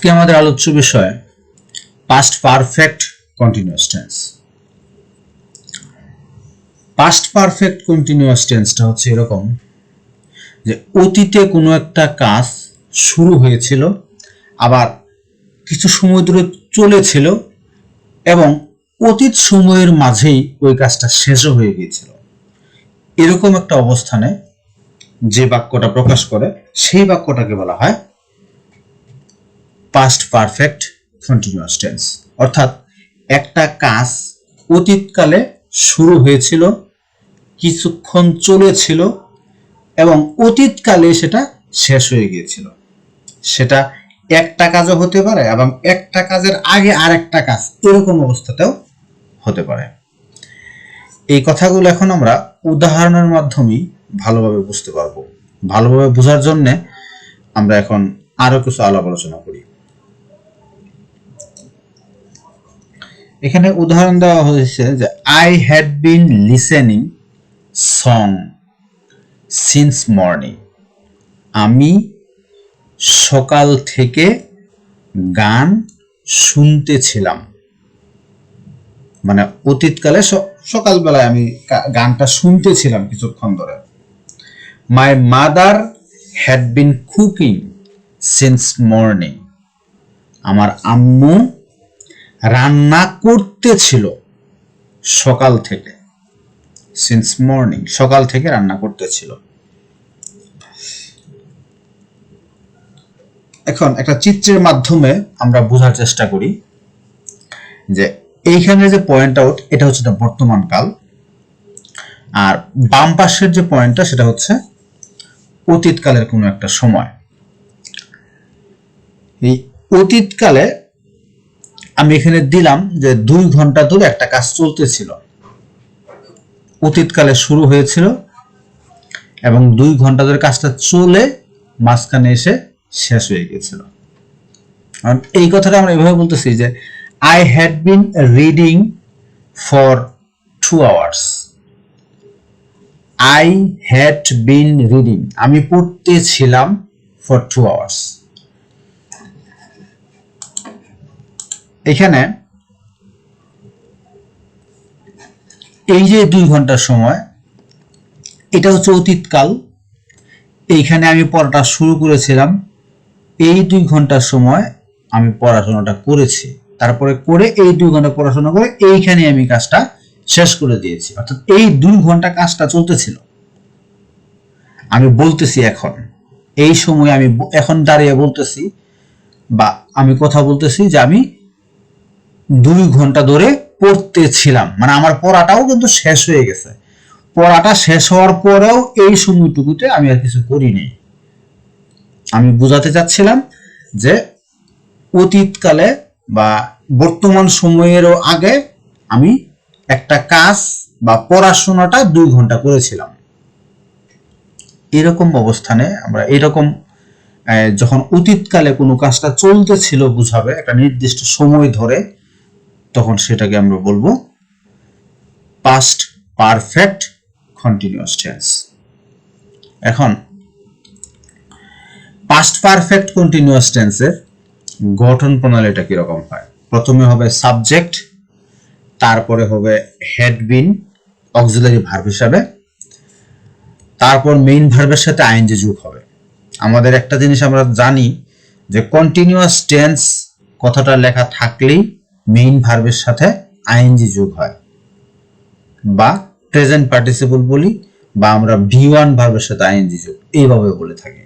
আজকে আমাদের আলোচ্য বিষয় past perfect continuous tense. Past perfect continuous টেন্সটা হচ্ছে এরকম যে অতীতে কোনো একটা কাজ শুরু হয়েছিল, আবার কিছু সময় ধরে চলেছিল এবং অতীত সময়ের মাঝেই ওই কাজটা শেষও হয়ে গিয়েছিল। এরকম একটা অবস্থানে যে বাক্যটা প্রকাশ করে সেই বাক্যটাকে বলা হয় পাস্ট পারফেক্ট কন্টিনিউয়াস টেন্স। অর্থাৎ একটা কাজ অতীতকালে শুরু হয়েছিল, কিছুক্ষণ চলেছিল এবং অতীতকালে সেটা শেষ হয়ে গিয়েছিল। সেটা একটা কাজও হতে পারে এবং একটা কাজের আগে আরেকটা কাজ, এরকম অবস্থাতেও হতে পারে। এই কথাগুলো এখন আমরা উদাহরণের মাধ্যমেই ভালোভাবে বুঝতে পারবো। ভালোভাবে বোঝার জন্য আমরা এখন আরো কিছু আলাপ আলোচনা করি। এখানে উদাহরণ দেওয়া হয়েছে যে I had bin listening song since morning. আমি সকাল থেকে গান শুনতেছিলাম। মানে অতীতকালে সকালবেলায় আমি গানটা শুনতেছিলাম কিছুক্ষণ ধরে। My mother had been cooking since morning. আমার আম্মু রান্না করতেছিল সকাল থেকে। সিন্স মর্নিং, সকাল থেকে রান্না করতেছিল। এখন একটা চিত্রের মাধ্যমে আমরা বোঝার চেষ্টা করি যে এইখানে যে পয়েন্ট আউট, এটা হচ্ছে বর্তমান কাল, আর বাম পাশের যে পয়েন্টটা সেটা হচ্ছে অতীতকালের কোনো একটা সময়। এই অতীতকালে আমি এখানে দিলাম যে 2 ঘন্টা ধরে একটা কাজ চলতেছিল। অতীতকালে শুরু হয়েছিল এবং 2 ঘন্টা ধরে কাজটা চলে মাঝখানে এসে শেষ হয়ে গিয়েছিল। এই কথাটা আমরা এভাবে বলতেছি যে I had been reading for 2 hours। I had been reading, আমি পড়তেছিলাম ফর 2 hours। এখানে এই যে 2 ঘন্টার সময়, এটা হচ্ছে অতীতকাল। এইখানে আমি পড়াটা শুরু করেছিলাম, এই 2 ঘন্টার সময় আমি পড়াশোনাটা করেছি, তারপরে করে এই 2 ঘন্টা পড়াশোনা করে এইখানে আমি কাজটা শেষ করে দিয়েছি। অর্থাৎ এই 2 ঘন্টা কাজটা চলতেছিল। আমি বলতেছি এখন, এই সময় আমি এখন দাঁড়িয়ে বলতেছি বা আমি কথা বলতেছি যে আমি 2 ঘন্টা ধরে পড়তেছিলাম, মানে আমার পড়াটাও কিন্তু শেষ হয়ে গেছে। পড়াটা শেষ হওয়ার পরেও এই সময়টুকুতে আমি আর কিছু করিনি। আমি বোঝাতে চাচ্ছিলাম যে অতীতকালে বা বর্তমান সময়েরও আগে আমি একটা কাজ বা পড়াশোনাটা 2 ঘন্টা করেছিলাম। এরকম অবস্থানে আমরা এরকম যখন অতীতকালে কোনো কাজটা চলতেছিল বুঝাবে একটা নির্দিষ্ট সময় ধরে, তখন সেটাকে আমরা বলবো পাস্ট পারফেক্ট কন্টিনিউয়াস টেন্স। এখন পাস্ট পারফেক্ট কন্টিনিউয়াস টেন্সের গঠন প্রণালীটা কিরকম হয়? প্রথমে হবে সাবজেক্ট, তারপরে হবে হ্যাড বিন অক্সিলারি ভার্ব হিসাবে, তারপর মেইন ভার্বের সাথে আইএনজি যোগ হবে। আমাদের একটা জিনিস আমরা জানি যে কন্টিনিউয়াস টেন্স কথাটা লেখা থাকলেই মেইন ভার্বের সাথে আইএনজি যোগ হয়, বা প্রেজেন্ট পার্টিসিপল বলি, বা আমরা ভি1 ভার্বের সাথে আইএনজি যোগ, এইভাবে বলে থাকি।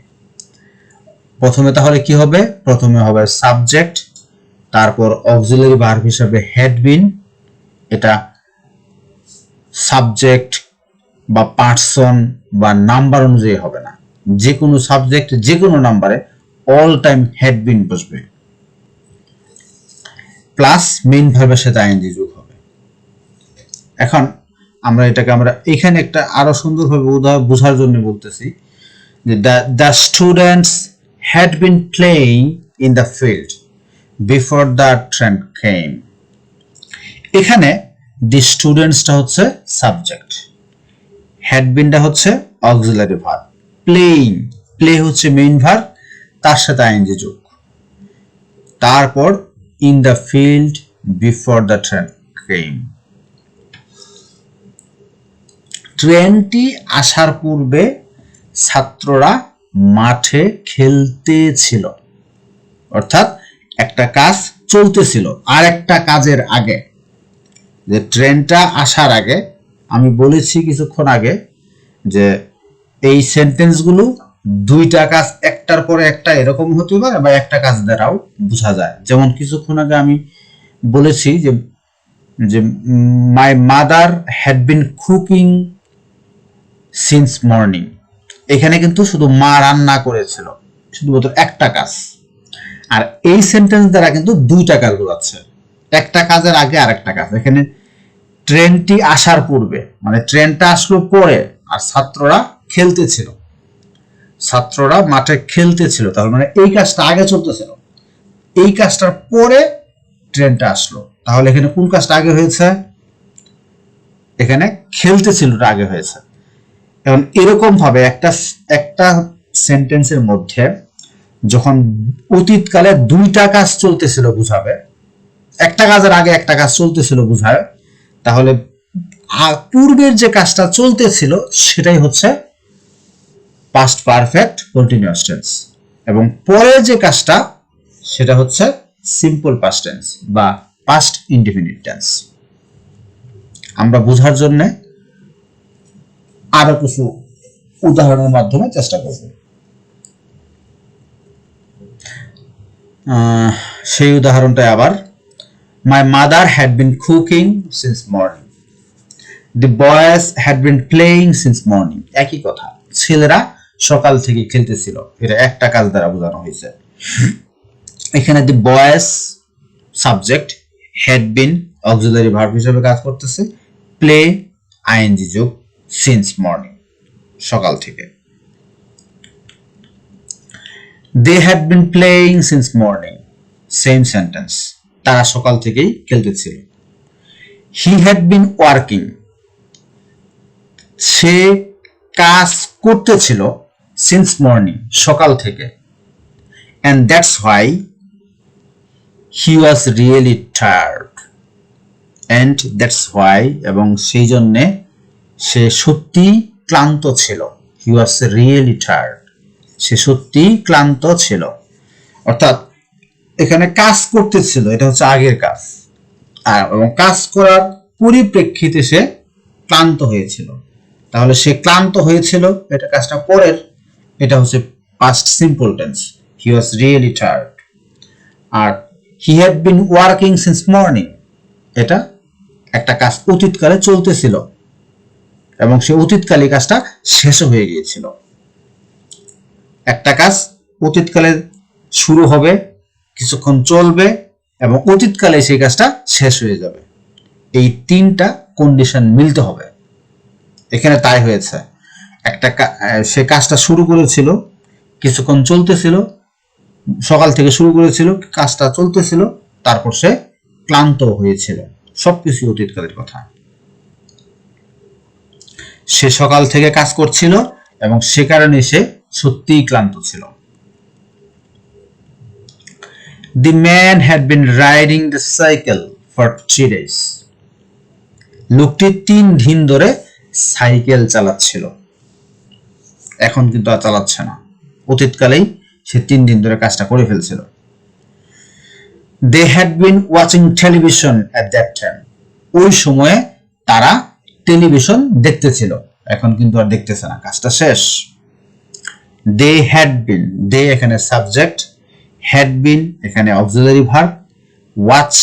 প্রথমে তাহলে কি হবে? প্রথমে হবে সাবজেক্ট, তারপর অক্সিলারি ভার্ব হিসাবে হ্যাড বিন। এটা সাবজেক্ট বা পার্সন বা নাম্বার অনুযায়ী হবে না, যে কোনো সাবজেক্ট যে কোনো নাম্বারে অল টাইম হ্যাড বিন বসবে, প্লাস মেইন ভার্বের সাথে আইএনজি যোগ হবে। এখন আমরা এখানে একটা আরো সুন্দরভাবে বোঝার জন্য বলতেছি যে the students had been playing in the field before the train came. এখানে the স্টুডেন্টসটা হচ্ছে সাবজেক্ট, had beenটা হচ্ছে অক্সিলারি ভার্ব, প্লেইং প্লে হচ্ছে মেইন ভার্ব, তার সাথে আইএনজি যোগ। তারপর in the field before the train came. ট্রেনটি আসার পূর্বে ছাত্ররা মাঠে খেলতেছিল। অর্থাৎ একটা কাজ চলতেছিল আর একটা কাজের আগে, যে ট্রেনটা আসার আগে আমি বলেছি কিছুক্ষণ আগে যে এই সেন্টেন্সগুলো দুইটা কাজ একটার পরে একটা এরকম হতে পারে বা একটা কাজ দ্বারাও বোঝা যায়। যেমন কিছুক্ষণ আগে আমি বলেছি যে যে my mother had been cooking since morning. এখানে কিন্তু শুধু মা রান্না করেছিল, শুধুমাত্র একটা কাজ। আর এই সেন্টেন্স দ্বারা কিন্তু দুইটা কাজ বোঝাচ্ছে, একটা কাজের আগে আর একটা কাজ। এখানে ট্রেনটি আসার পূর্বে মানে ট্রেনটা আসলো পরে, আর ছাত্ররা খেলতেছিল, ছাত্ররা মাঠে খেলতেছিল, তাহলে মানে এই কাজটা আগে চলতেছিল, এই কাজটার পরে ট্রেনটা আসলো। তাহলে এখানে কোন কাজটা আগে হয়েছে? এখানে খেলতেছিল আগে হয়েছে। এখন এরকম ভাবে একটা একটা সেন্টেন্সের মধ্যে যখন অতীতকালে দুইটা কাজ চলতেছিল বুঝাবে, একটা কাজের আগে একটা কাজ চলতেছিল বুঝায়, তাহলে পূর্বের যে কাজটা চলতেছিল সেটাই হচ্ছে পাস্ট পারফেক্ট কন্টিনিউয়াস টেন্স, এবং পরের যে কাজটা সেটা হচ্ছে সিম্পল পাস্ট টেন্স বা পাস্ট ইনডিফিনিট টেন্স। আমরা বোঝার জন্য আরো কিছু উদাহরণের মাধ্যমে চেষ্টা করব। সেই উদাহরণটা আবার, my mother had been cooking since morning, the boys had been playing since morning. একই কথা, ছেলেরা সকাল থেকে খেলতেছিল, এটা একটা কাজ দ্বারা বোঝানো হয়েছে। এখানে the boys subject, had been auxiliary verb হিসেবে কাজ করতেছে, প্লে আইএনজি যোগ, সিন্স মর্নিং সকাল থেকে। They had been playing since morning, same sentence, তারা সকাল থেকেই খেলতেছিল। হি হ্যাড বিন ওয়ার্কিং, সে কাজ করতেছিল, সিন্স মর্নিং সকাল থেকে, and that's why he was really tired, and that's why এবং সেই জন্যে সে সত্যি ক্লান্ত ছিল, he was really tired, সে সত্যি ক্লান্ত ছিল। অর্থাৎ এখানে কাজ করতেছিল, এটা হচ্ছে আগের কাজ, আর এবং কাজ করার পরিপ্রেক্ষিতে সে ক্লান্ত হয়েছিল। তাহলে সে ক্লান্ত হয়েছিল, এটা কাজটা পরের, এটা হচ্ছে past simple tense, he was really tired। আর he had been working since morning, এটা একটা কাজ অতীতকালে চলতেছিল এবং সে অতীতকালে কাজটা শেষ হয়ে গিয়েছিল। একটা কাজ অতীতকালে শুরু হবে, কিছুক্ষণ চলবে এবং অতীতকালে সেই কাজটা শেষ হয়ে যাবে। এই তিনটা কন্ডিশন মিলতে হবে। এখানে তাই হয়েছে, একটা সে কাজটা শুরু করেছিল, কিছুক্ষণ চলতেছিল, সকাল থেকে শুরু করেছিল, কাজটা চলতেছিল, তারপর সে ক্লান্ত হয়েছিল। সবকিছু অতীতকালের কথা। সে সকাল থেকে কাজ করছিল এবং সে কারণে সে সত্যিই ক্লান্ত ছিল। The man had been riding the cycle for 3 days. লোকটি 3 দিন ধরে সাইকেল চালাচ্ছিল। এখন কিন্তু আর চালাচ্ছে না, অতীতকালেই সে 3 দিন ধরে কাজটা করে ফেলছিল। They had been watching television at that time. ওই সময়ে তারা টেলিভিশন দেখতেছিল, এখন কিন্তু আর দেখতেছে না, কাজটা শেষ। They had been, they এখানে সাবজেক্ট, had been এখানে auxiliary verb, watch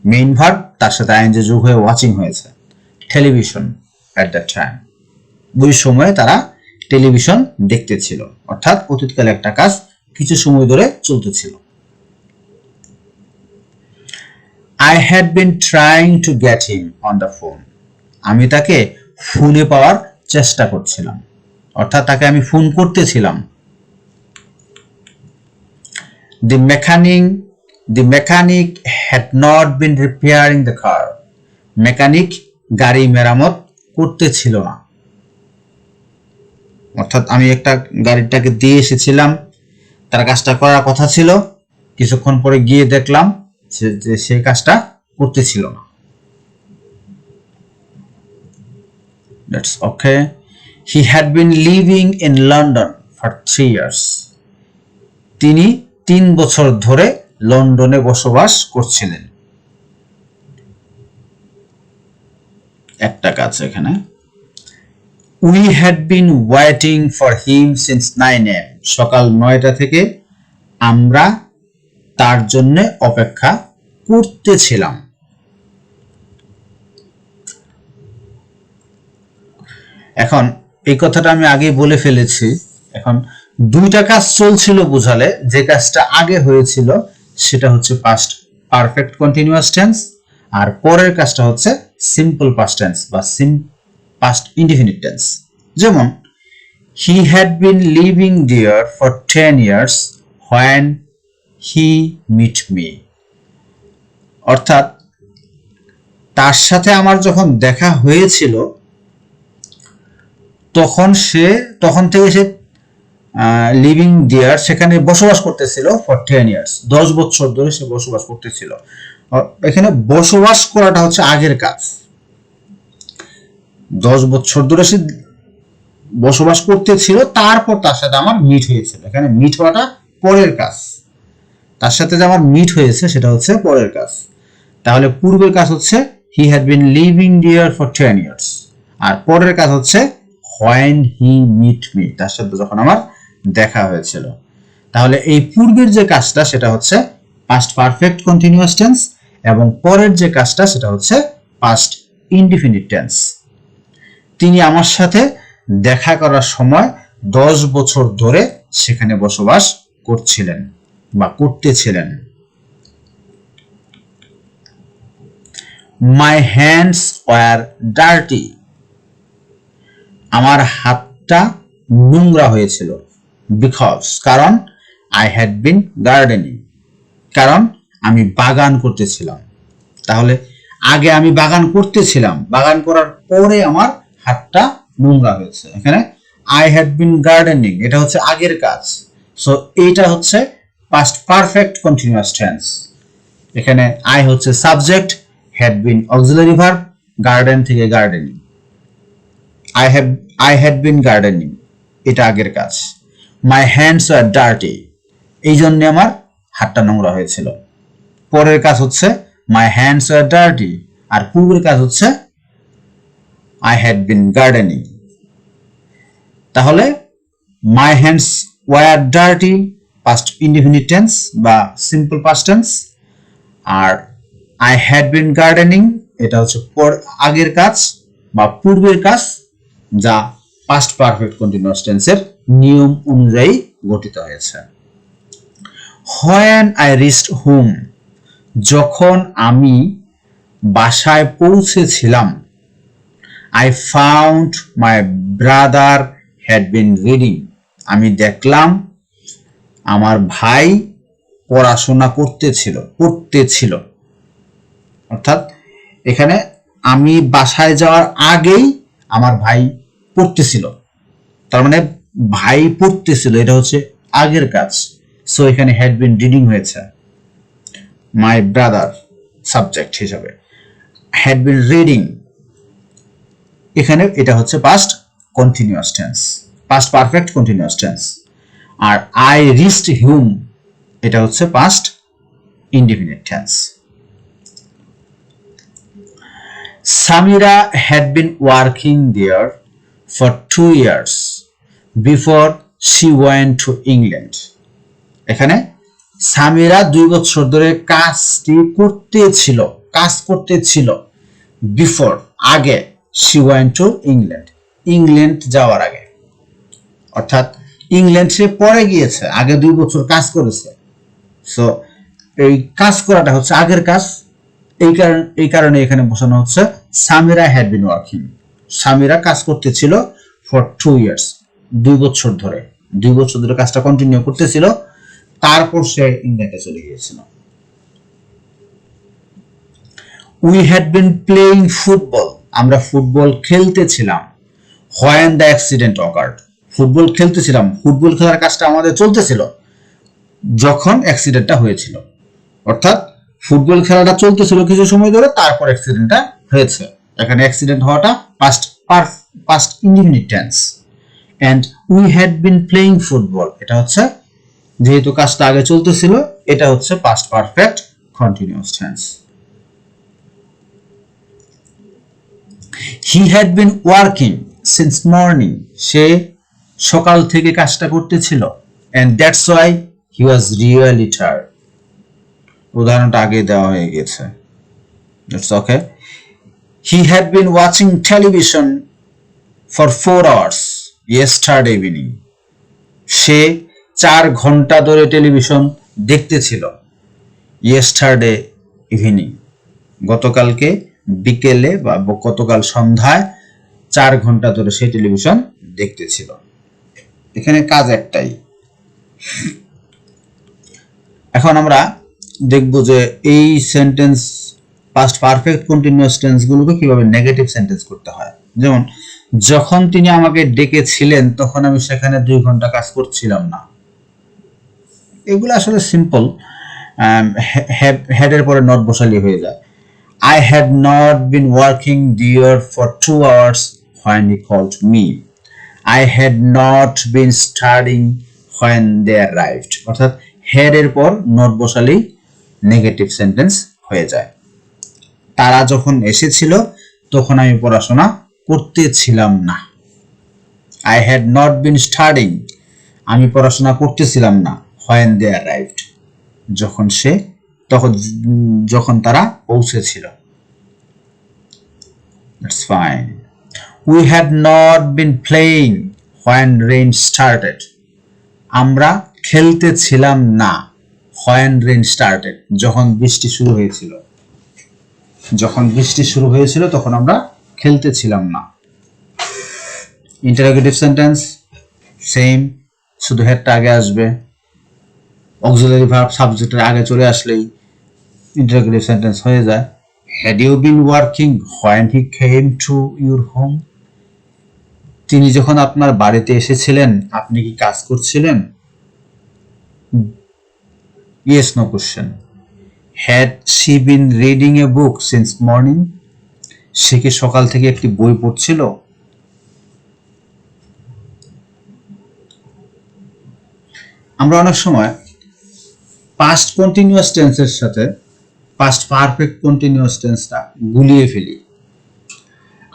main verb, তার সাথে আইএনজি যোগ হয়ে ওয়াচিং হয়েছে। টেলিভিশন at that time, ওই সময়ে তারা টেলিভিশন দেখতেছিল, অর্থাৎ অতীতকালে একটা কাজ কিছু সময় ধরে চলতেছিল। I had been trying to get him on the phone. আমি তাকে ফোনে পাওয়ার চেষ্টা করছিলাম, অর্থাৎ তাকে আমি ফোন করতেছিলাম। The mechanic had not been repairing the car. Mechanic গাড়ি মেরামত করতেছিল না, অর্থাৎ আমি একটা গাড়িটাকে দিয়ে এসেছিলাম, তার কাজটা করার কথা ছিল, কিছুক্ষণ পরে গিয়ে দেখলাম যে সেই কাজটা করতেছিল না। That's okay. He had been living in London for 3 years। তিনি 3 বছর ধরে লন্ডনে বসবাস করছিলেন। একটা কাজ এখানে, we had been waiting for him since 9 AM। সকাল 9টা থেকে আমরা তার জন্য অপেক্ষা করতেছিলাম। এখন এই কথাটা আমি আগেই বলে ফেলেছি। এখন দুইটা কাজ চলছিল বোঝালে যে কাজটা আগে হয়েছিল সেটা হচ্ছে পাস্ট পারফেক্ট কন্টিনিউয়াস টেন্স, আর পরের কাজটা হচ্ছে সিম্পল পাস্ট টেন্স বা পাস্ট ইনডিফিনিট টেন্স। যেমন he had been living there for 10 years when he met me। অর্থাৎ তার সাথে আমার যখন দেখা হয়েছিল তখন থেকে সে লিভিং দেয়ার সেখানে বসবাস করতেছিল ফর 10 years, 10 বছর ধরে সে বসবাস করতেছিল। এখানে বসবাস করাটা হচ্ছে আগের কাজ। 10 বছর ধরে সে বসবাস করতেছিল, তারপর তার সাথে আমার মিট হয়েছিল। এখানে মিট হওয়াটা পরের কাজ, তার সাথে যে আমার মিট হয়েছে সেটা হচ্ছে পরের কাজ। তাহলে পূর্বের কাজ হচ্ছে he had been living there for 10 years, আর পরের কাজ হচ্ছে when he meet me, তার সাথে যখন আমার দেখা হয়েছিল। তাহলে এই পূর্বের যে কাজটা সেটা হচ্ছে পাস্ট পারফেক্ট কন্টিনিউয়াস টেন্স, এবং পরের যে কাজটা সেটা হচ্ছে পাস্ট ইনডিফিনিট টেন্স। তিনি আমার সাথে দেখা করার সময় 10 বছর ধরে সেখানে বসবাস করছিলেন বা করতেছিলেন। My hands were dirty. আমার হাতটা নোংরা হয়েছিল। বিকজ, কারণ আই হ্যাড বিন গার্ডেনিং, কারণ আমি বাগান করতেছিলাম। তাহলে আগে আমি বাগান করতেছিলাম, বাগান করার পরে আমার হাতটা নোংরা হয়েছে। এখানে আই হ্যাড বিন গার্ডেনিং এটা হচ্ছে আগের কাজ, সো এইটা হচ্ছে পাস্ট পারফেক্ট কন্টিনিউয়াস টেন্স। এখানে আই হচ্ছে subject, had been auxiliary verb, garden থেকে gardening. I had been gardening এটা আগের কাজ। My hands were dirty এই জন্য আমার হাতটা নোংরা হয়েছিল। পরের কাজ হচ্ছে my hands were dirty, আর পূর্বের কাজ হচ্ছে I had been gardening। তাহলে my hands were dirty past indefinite tense বা simple past tense, R I had been gardening এটা হচ্ছে আগের কাজ বা পূর্বের কাজ, যা পাস্ট পারফেক্ট কন্টিনিউয়াস টেন্সের নিয়ম অনুযায়ী গঠিত হয়েছে। When I reached home যখন আমি বাসায় পৌঁছেছিলাম, I found my brother had been reading আমি দেখলাম আমার ভাই পড়াশোনা পড়তেছিল। অর্থাৎ এখানে আমি বাসায় যাওয়ার আগেই আমার ভাই পড়তেছিল, তার মানে ভাই পড়তেছিল এটা হচ্ছে আগের কাজ। সো এখানে হ্যাড বিন রিডিং হয়েছে মাই ব্রাদার সাবজেক্ট হিসাবে, হ্যাড বিন রিডিং এখানে এটা হচ্ছে past continuous tense, past perfect continuous tense. আর আই রিচড হিম এটা হচ্ছে past indefinite tense. Samira had been working there for 2 years before she went to England। এখানে সামিরা 2 বছর ধরে কাজ করতেছিল বিফোর আগে, she went to England England যাওয়ার আগে। অর্থাৎ ইংল্যান্ড সে পরে গিয়েছে, আগে 2 বছর কাজ করেছে। সো এই কাজ করাটা হচ্ছে আগের কাজ, এই কারণে এখানে বোঝানো হচ্ছে Samira had been working, Samira কাজ করতেছিল ফর 2 years 2 বছর ধরে, 2 বছর ধরে কাজটা কন্টিনিউ করতেছিল, তারপর সে ইংল্যান্ডে চলে গিয়েছিল। We had been playing football আমরা ফুটবল খেলতেছিলাম। When the accident occurred football খেলতেছিলাম, ফুটবল খেলার কাজটা আমাদের চলতেছিল। যখন অ্যাক্সিডেন্টটা হয়েছিল, অর্থাৎ ফুটবল খেলাটা চলতেছিল কিছু সময় ধরে, তারপর অ্যাক্সিডেন্টটা হয়েছে। এখানে অ্যাক্সিডেন্ট হওয়াটা past indefinite tense. And we had been playing football, এটা হচ্ছে যেহেতু কাজটা আগে চলতেছিল, এটা হচ্ছে past perfect continuous tense. He had been working since morning, সে সকাল থেকে কাজটা করতেছিল। And that's why he was really tired, উদাহরণটা আগে দেওয়া হয়ে গেছে। It's okay. He had been watching television for 4 hours yesterday evening, সে 4 ঘন্টা ধরে টেলিভিশন দেখতেছিল। ইয়েস্টারডে ইভিনিং, গতকালকে বিকেলে বা গতকাল সন্ধ্যায় 4 ঘন্টা ধরে সে টেলিভিশন দেখতেছিল। এখানে কাজ একটাই। এখন আমরা দেখব যে এই sentence past perfect continuous tense গুলোকে কিভাবে নেগেটিভ সেন্টেন্স করতে হয়। যেমন যখন তিনি আমাকে ডেকেছিলেন তখন আমি সেখানে 2 ঘন্টা কাজ করছিলাম না। এগুলো আসলে সিম্পল, হ্যাড এর পরে নট বসালি হয়ে যায়। I had not been working there for 2 hours when he called me. I had not been studying when they arrived. অর্থাৎ had এর পর not বসালেই নেগেটিভ সেন্টেন্স হয়ে যায়। তারা যখন এসেছিল তখন আমি পড়াশোনা করতেছিলাম না। I had not been studying, আমি পড়াশোনা করতেছিলাম না। when they arrived, যখন তারা পৌঁছেছিল। That's fine. We had not been playing when rain started. আমরা খেলতেছিলাম না when rain started, যখন বৃষ্টি শুরু হয়েছিল। যখন বৃষ্টি শুরু হয়েছিল তখন আমরা খেলতেছিলাম না। ইন্টারোগেটিভ সেন্টেন্স সেম, শুধু হেডটা আগে আসবে। অক্সিলারি ভার্ব সাবজেক্টের আগে চলে আসলেই ইন্টারোগেটিভ সেন্টেন্স হয়ে যায়। Had you been working when he came to your home? তিনি যখন আপনার বাড়িতে এসেছিলেন আপনি কি কাজ করছিলেন? Yes, no question. Had she been reading a book since morning? সে কি সকাল থেকে একটি বই পড়ছিল? আমরা অনেক সময় পাস্ট কন্টিনিউয়াস টেন্সের সাথে পাস্ট পারফেক্ট কন্টিনিউয়াস টেন্সটা গুলিয়ে ফেলি।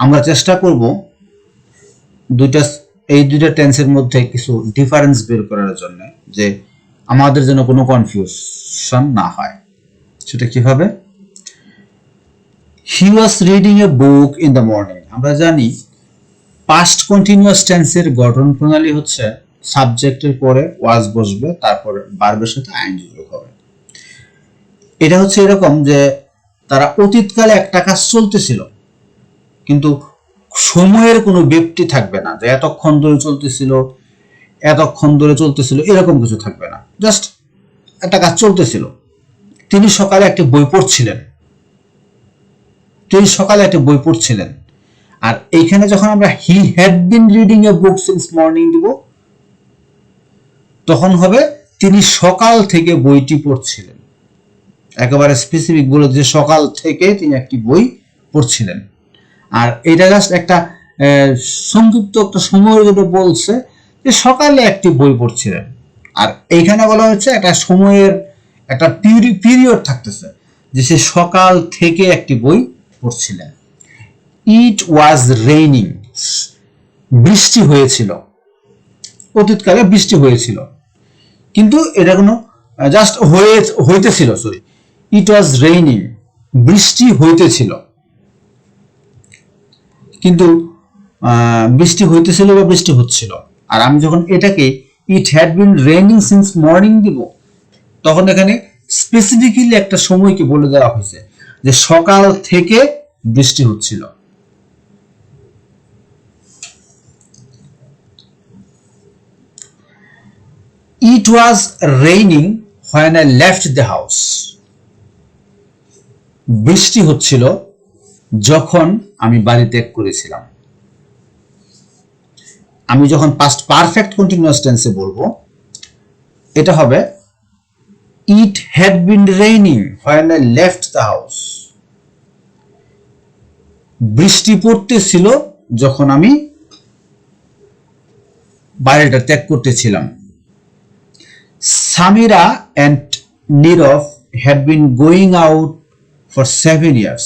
আমরা চেষ্টা করব এই দুইটা টেন্সের মধ্যে কিছু ডিফারেন্স বের করার জন্য, যে আমাদের যেন কোনো কনফিউশন না হয়। সেটা কিভাবে? He was reading a book in the morning, আমরা জানি পাস্ট কন্টিনিউয়াস টেন্সের গঠন প্রণালী হচ্ছে সাবজেক্টের পরে ওয়াজ বসবে, তারপর ভার্বের সাথে আইএনজি যোগ হবে। এটা হচ্ছে এরকম যে তারা অতীতকালে একটা কাজ চলতেছিল, কিন্তু সময়ের কোনো ব্যক্তি থাকবে না, যে এতক্ষণ ধরে চলতেছিল এরকম কিছু থাকবে না। জাস্ট একটা কাজ চলতেছিল। তিনি সকালে একটি বই পড়ছিলেন। আর এইখানে যখন আমরা হি had been reading a book since morning দিব, তখন হবে তিনি সকাল থেকে বইটি পড়ছিলেন। একেবারে স্পেসিফিক বলে যে সকাল থেকে তিনি একটি বই পড়ছিলেন। আর এটা জাস্ট একটা সংক্ষিপ্ত একটা সময়ের জন্য বলছে যে সকালে একটি বই পড়ছিলেন। আর এইখানে বলা হচ্ছে একটা সময়ের একটা পিরিয়ড থাকতেছে, যে সে সকাল থেকে একটি বই পড়ছিলেন। ইট ওয়াজ রেইনিং, বৃষ্টি হয়েছিল, অতীতকালে বৃষ্টি হয়েছিল, কিন্তু এটা কোনো জাস্ট হইতেছিল, সরি, ইট ওয়াজ রেইনিং, বৃষ্টি হইতেছিল, কিন্তু বৃষ্টি হইতেছিল বা বৃষ্টি হচ্ছিল। আর আমি যখন এটাকে it had been raining since morning দিব, তখন এখানে স্পেসিফিক্যালি একটা সময়কে বলে দেওয়া হয়েছে যে সকাল থেকে বৃষ্টি হচ্ছিল। It was raining when I left the house. বৃষ্টি হচ্ছিল যখন আমি বাড়ি ত্যাগ করেছিলাম। আমি যখন পাস্ট পারফেক্ট কন্টিনিউয়াস টেন্সে বলবো, এটা হবে It had been raining when I left the house. বৃষ্টি পড়তেছিল যখন আমি বাড়িটা ত্যাগ করতেছিলাম। Samira and Nirav had been going out for 7 years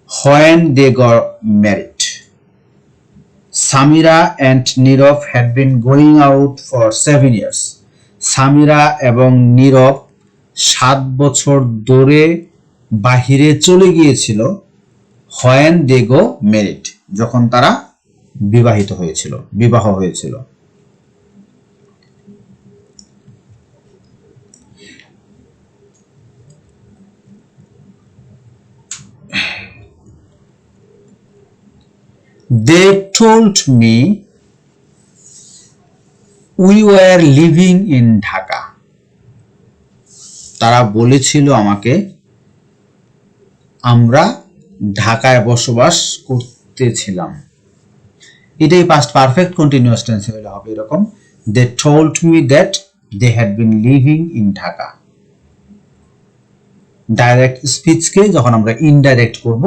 when they got married. Samira and Nirav had been going out for 7 years. Samira এবং নীরব 7 বছর ধরে বাহিরে চলে গিয়েছিল when they got married, যখন তারা বিবাহ হয়েছিল। They told me we were living in Dhaka. তারা বলেছিল আমাকে আমরা ঢাকায় বসবাস করতেছিলাম। এটাই পাস্ট পারফেক্ট কন্টিনিউয়াস টেন্সে হলে হবে এরকম, they told me that they had been living in Dhaka. Direct স্পিচকে যখন আমরা ইনডাইরেক্ট করব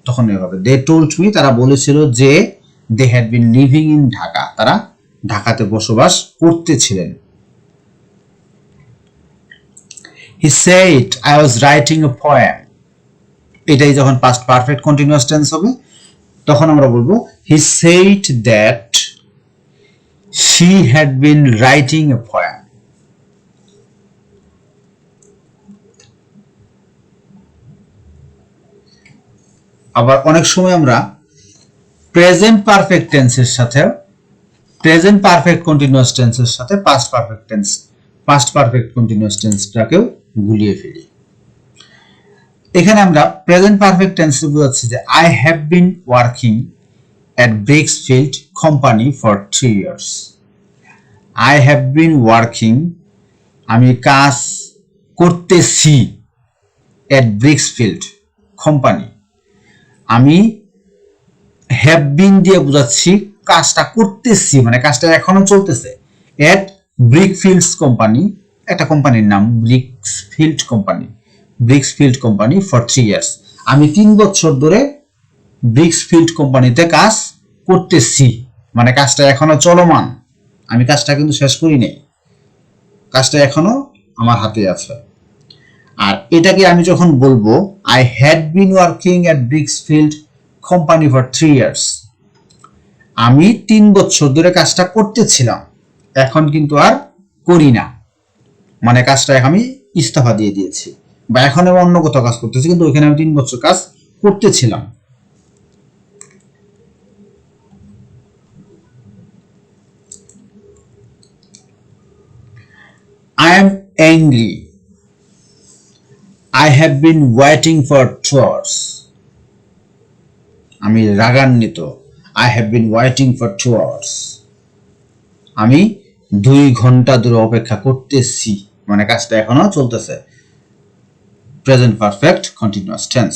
তখন এভাবে they told me, তারা বলেছিল যে they had been living in Dhaka, তারা ঢাকাতে বসবাস করতেছিলেন। He said I was writing a poem. এটাই যখন পাস্ট পারফেক্ট কন্টিনিউয়াস টেন্স হবে তখন আমরা বলবো he said that she had been writing a poem. আবার অনেক সময় আমরা প্রেজেন্ট পারফেক্ট টেন্সের সাথে প্রেজেন্ট পারফেক্ট কন্টিনিউয়াস টেন্সের সাথে পাস্ট পারফেক্ট কন্টিনিউয়াস টেন্সটাকেও গুলিয়ে ফেলি। এখানে আমরা প্রেজেন্ট পারফেক্ট টেন্স বোঝাচ্ছি যে I have been working at Bricksfield company for 3 years. I have been working, আমি কাজ করতেছি, এট ব্রিক্সফিল্ড কোম্পানি। আমি হ্যাভ বিন দিয়ে বোঝাচ্ছি কাজটা করতেছি, মানে কাজটা এখনো চলতেছে। এট ব্রিকফিল্ডস কোম্পানি, একটা কোম্পানির নাম ব্রিক্সফিল্ড কোম্পানি ফর 3 years. আমি 3 বছর ধরে ব্রিক্সফিল্ড কোম্পানিতে কাজ করতেছি, মানে কাজটা এখনো চলমান, আমি কাজটা কিন্তু শেষ করি নাই, কাজটা এখনো আমার হাতে আছে। আর এটাকে আমি যখন বলবো I had been working at Bricksfield company for 3 years, আমি 3 বছর ধরে কাজটা করতেছিলাম, এখন কিন্তু আর করি না, মানে কাজটা আমি ইস্তফা দিয়ে দিয়েছি, বা এখন আমি অন্য কোথাও কাজ করতেছি, কিন্তু ওইখানে আমি 3 বছর কাজ করতেছিলাম। I am angry. I have been waiting for 2 hours. আমি রাগান্বিত, I have been waiting for 2 hours. আমি 2 ঘন্টা ধরে অপেক্ষা করতেছি, মানে কাজটা এখনো চলতেছে। Present perfect continuous tense.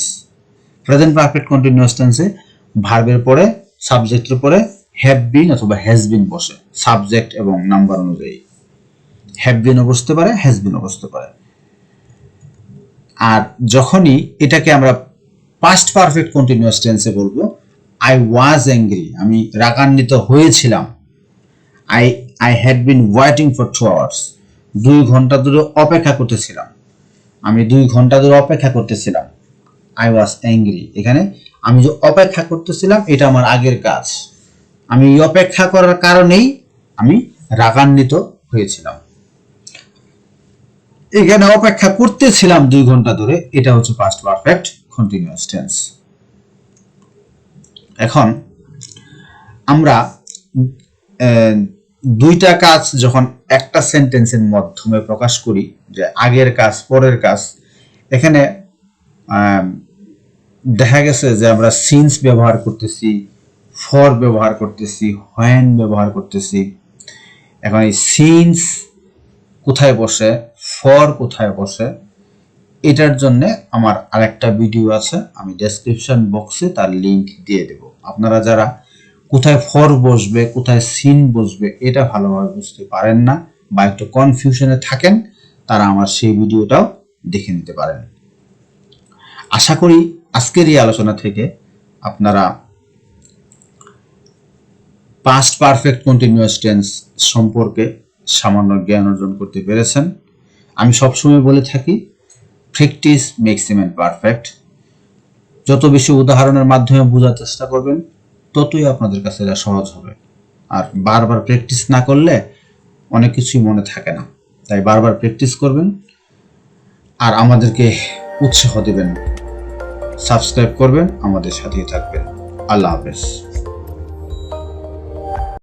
Present perfect continuous টেন্সে ভার্বের পরে সাবজেক্টের পরে হ্যাভ বিন অথবা হ্যাজ বিন বসে, সাবজেক্ট এবং নাম্বার অনুযায়ী। হ্যাভ বিনও বসতে পারে, হ্যাজ বিনও বসতে পারে। আর যখনই এটাকে আমরা পাস্ট পারফেক্ট কন্টিনিউয়াস টেন্সে বলবো আই ওয়াজ অ্যাংরি, আমি রাগান্বিত হয়েছিলাম। I had been waiting for 2 hours. 2 ঘন্টা ধরে অপেক্ষা করতেছিলাম, আমি 2 ঘন্টা ধরে অপেক্ষা করতেছিলাম। I was angry, এখানে আমি যে অপেক্ষা করতেছিলাম এটা আমার আগের কাজ, আমি অপেক্ষা করার কারণেই আমি রাগান্বিত হয়েছিলাম। এখানে অপেক্ষা করতেছিলাম 2 ঘন্টা ধরে, এটা হচ্ছে পাস্ট পারফেক্ট কন্টিনিউয়াস টেন্স। এখন আমরা দুইটা কাজ যখন একটা সেন্টেন্সের মাধ্যমে প্রকাশ করি, যে আগের কাজ পরের কাজ, এখানে দেখা গেছে যে আমরা সিন্স ব্যবহার করতেছি, ফর ব্যবহার করতেছি, হোয়েন ব্যবহার করতেছি। এখন এই সিন্স কোথায় বসে, ফর কোথায় বসে, এটার জন্য আমার আরেকটা ভিডিও আছে, আমি ডেসক্রিপশন বক্সে তার লিংক দিয়ে দেব। আপনারা যারা কোথায় ফর বসবে কোথায় সিন বসবে এটা ভালোভাবে বুঝতে পারেন না, বা একটু কনফিউশনে থাকেন তারা আমার সেই ভিডিওটাও দেখে নিতে পারেন। আশা করি আজকের এই আলোচনা থেকে আপনারা পাস্ট পারফেক্ট কন্টিনিউয়াস টেন্স সম্পর্কে সামান্য জ্ঞান অর্জন করতে পেরেছেন। আমি সবসময় বলে থাকি practice makes a man perfect. যত বেশি উদাহরণের মাধ্যমে বোঝার চেষ্টা করবেন ততই আপনাদের কাছে এটা সহজ হবে। আর বারবার প্র্যাকটিস না করলে অনেক কিছুই মনে থাকে না, তাই বারবার প্র্যাকটিস করবেন আর আমাদেরকে উৎসাহ দেবেন, সাবস্ক্রাইব করবেন, আমাদের সাথেই থাকবেন। আল্লাহ হাফেজ।